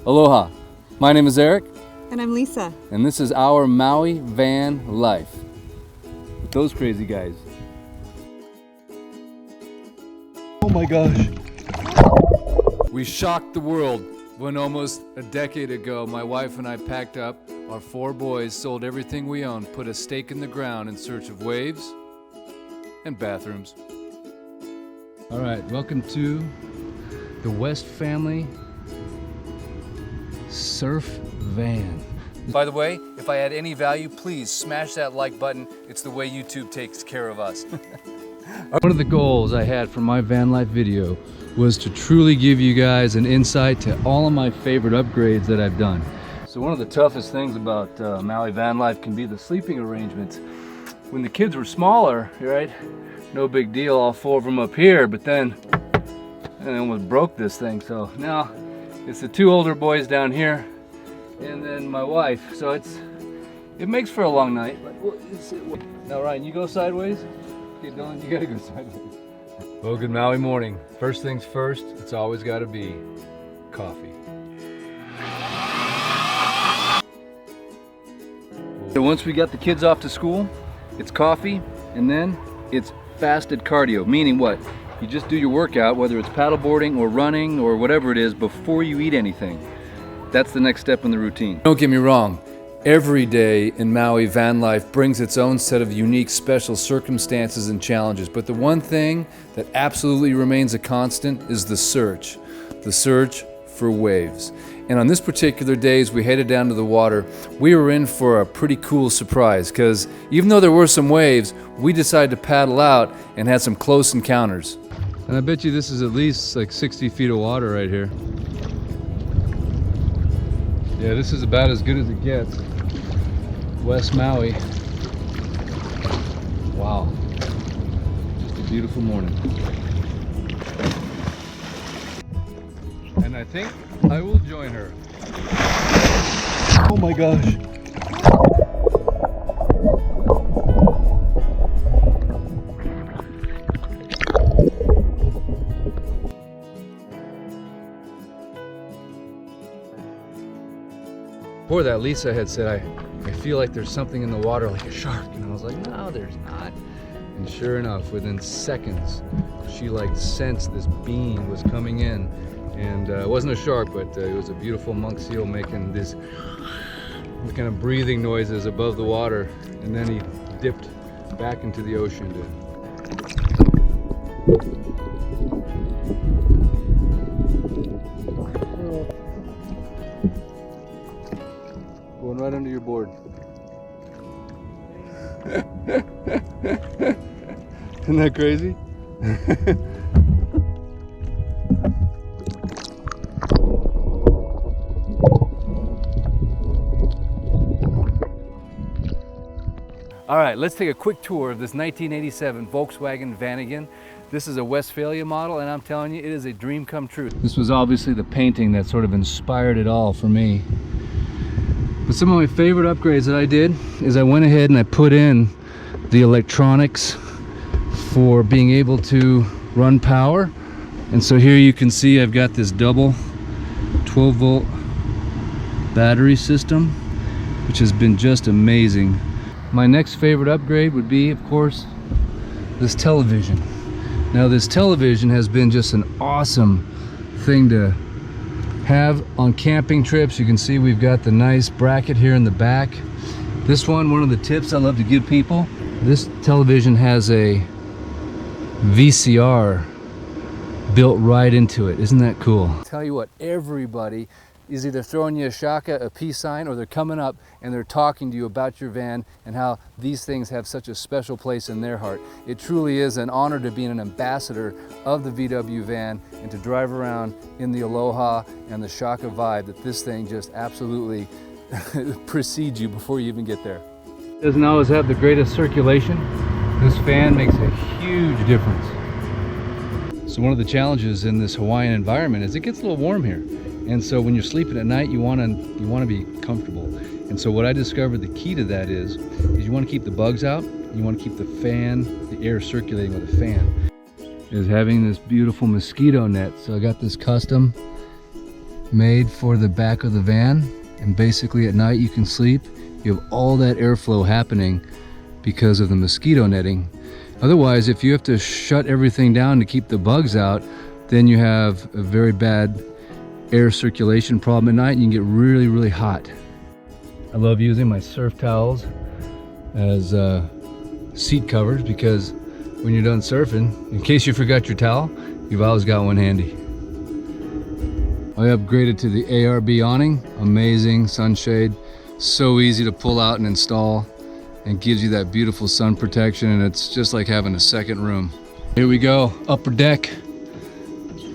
Aloha, my name is Eric. And I'm Lisa. And this is our Maui van life. With those crazy guys. Oh my gosh. We shocked the world when almost a decade ago, my wife and I packed up our 4 boys, sold everything we owned, put a stake in the ground in search of waves and bathrooms. All right, welcome to the West Family Surf Van. By the way, if I add any value, please smash that like button. It's the way YouTube takes care of us. One of the goals I had for my van life video was to truly give you guys an insight to all of my favorite upgrades that I've done. So one of the toughest things about Maui van life can be the sleeping arrangements. When the kids were smaller, right, no big deal, all 4 of them up here, but then I almost broke this thing. So now it's the 2 older boys down here and then my wife. So it makes for a long night. Now Ryan, you go sideways. Okay, Dylan, you gotta go sideways. Well, good Maui morning. First things first, it's always gotta be coffee. So once we got the kids off to school, it's coffee, and then it's fasted cardio, meaning what? You just do your workout, whether it's paddleboarding or running or whatever it is, before you eat anything. That's the next step in the routine. Don't get me wrong. Every day in Maui van life brings its own set of unique special circumstances and challenges, but the one thing that absolutely remains a constant is the search for waves. And on this particular day, as we headed down to the water, we were in for a pretty cool surprise, because even though there were some waves, we decided to paddle out and had some close encounters. And I bet you this is at least like 60 feet of water right here. Yeah, this is about as good as it gets. West Maui. Wow. Just a beautiful morning. And I think I will join her. Oh my gosh. Before that, Lisa had said, I feel like there's something in the water, like a shark. And I was like, no, there's not. And sure enough, within seconds, she like sensed this beam was coming in. And it wasn't a shark, but it was a beautiful monk seal making these kind of breathing noises above the water. And then he dipped back into the ocean going right under your board. Isn't that crazy? All right, let's take a quick tour of this 1987 Volkswagen Vanagon. This is a Westphalia model, and I'm telling you, it is a dream come true. This was obviously the painting that sort of inspired it all for me. But some of my favorite upgrades that I did is I went ahead and I put in the electronics for being able to run power. And so here you can see I've got this double 12-volt battery system, which has been just amazing. My next favorite upgrade would be, of course, this television. Now this television has been just an awesome thing to have on camping trips. You can see we've got the nice bracket here in the back. This one of the tips I love to give people, this television has a VCR built right into it. Isn't that cool? Tell you what, everybody is either throwing you a shaka, a peace sign, or they're coming up and they're talking to you about your van and how these things have such a special place in their heart. It truly is an honor to be an ambassador of the VW van and to drive around in the aloha and the shaka vibe that this thing just absolutely precedes you before you even get there. It doesn't always have the greatest circulation. This fan makes a huge difference. So one of the challenges in this Hawaiian environment is it gets a little warm here. And so when you're sleeping at night, you want to be comfortable. And so what I discovered the key to that is you want to keep the bugs out, you want to keep the fan, the air circulating with a fan. Is having this beautiful mosquito net. So I got this custom made for the back of the van, and basically at night you can sleep. You have all that airflow happening because of the mosquito netting. Otherwise, if you have to shut everything down to keep the bugs out, then you have a very bad air circulation problem at night and you can get really, really hot. I love using my surf towels as seat covers because when you're done surfing, in case you forgot your towel, you've always got one handy. I upgraded to the ARB awning. Amazing sunshade, so easy to pull out and install, and gives you that beautiful sun protection, and it's just like having a second room. Here we go, upper deck.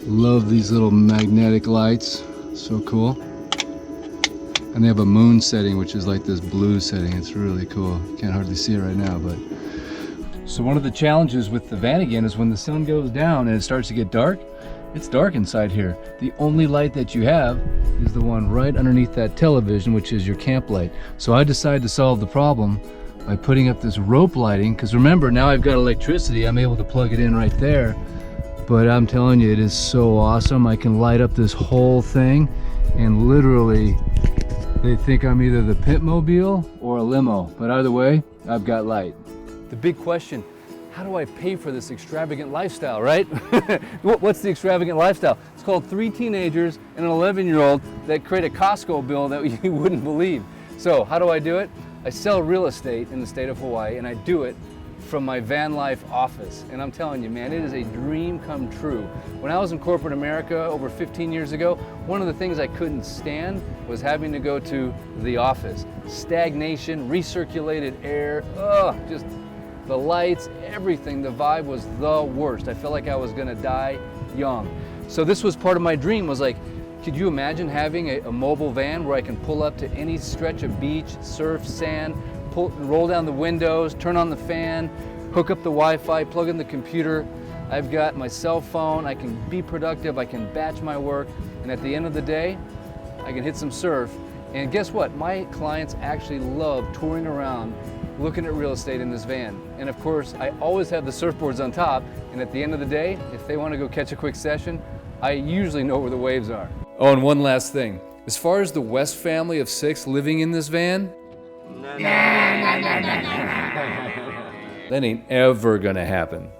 Love these little magnetic lights, so cool. And they have a moon setting, which is like this blue setting. It's really cool. Can't hardly see it right now, but. So one of the challenges with the Vanagon is when the sun goes down and it starts to get dark, it's dark inside here. The only light that you have is the one right underneath that television, which is your camp light. So I decided to solve the problem by putting up this rope lighting, because remember, now I've got electricity, I'm able to plug it in right there. But I'm telling you, it is so awesome. I can light up this whole thing, and literally they think I'm either the Pitmobile or a limo, but either way, I've got light. The big question, how do I pay for this extravagant lifestyle, right? What's the extravagant lifestyle? It's called 3 teenagers and an 11-year-old that create a Costco bill that you wouldn't believe. So how do I do it? I sell real estate in the state of Hawaii, and I do it from my Vanlife office. And I'm telling you, man, it is a dream come true. When I was in corporate America over 15 years ago, one of the things I couldn't stand was having to go to the office. Stagnation, recirculated air, just the lights, everything, the vibe was the worst. I felt like I was gonna die young. So this was part of my dream, was like, could you imagine having a mobile van where I can pull up to any stretch of beach, surf, sand, roll down the windows, turn on the fan, hook up the Wi-Fi, plug in the computer. I've got my cell phone, I can be productive, I can batch my work, and at the end of the day, I can hit some surf. And guess what? My clients actually love touring around, looking at real estate in this van. And of course, I always have the surfboards on top, and at the end of the day, if they want to go catch a quick session, I usually know where the waves are. Oh, and one last thing. As far as the West family of 6 living in this van, that ain't ever gonna happen.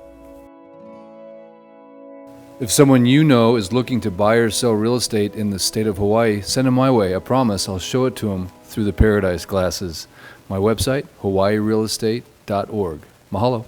If someone you know is looking to buy or sell real estate in the state of Hawaii, send them my way. I promise I'll show it to them through the paradise glasses. My website, hawaiirealestate.org. Mahalo.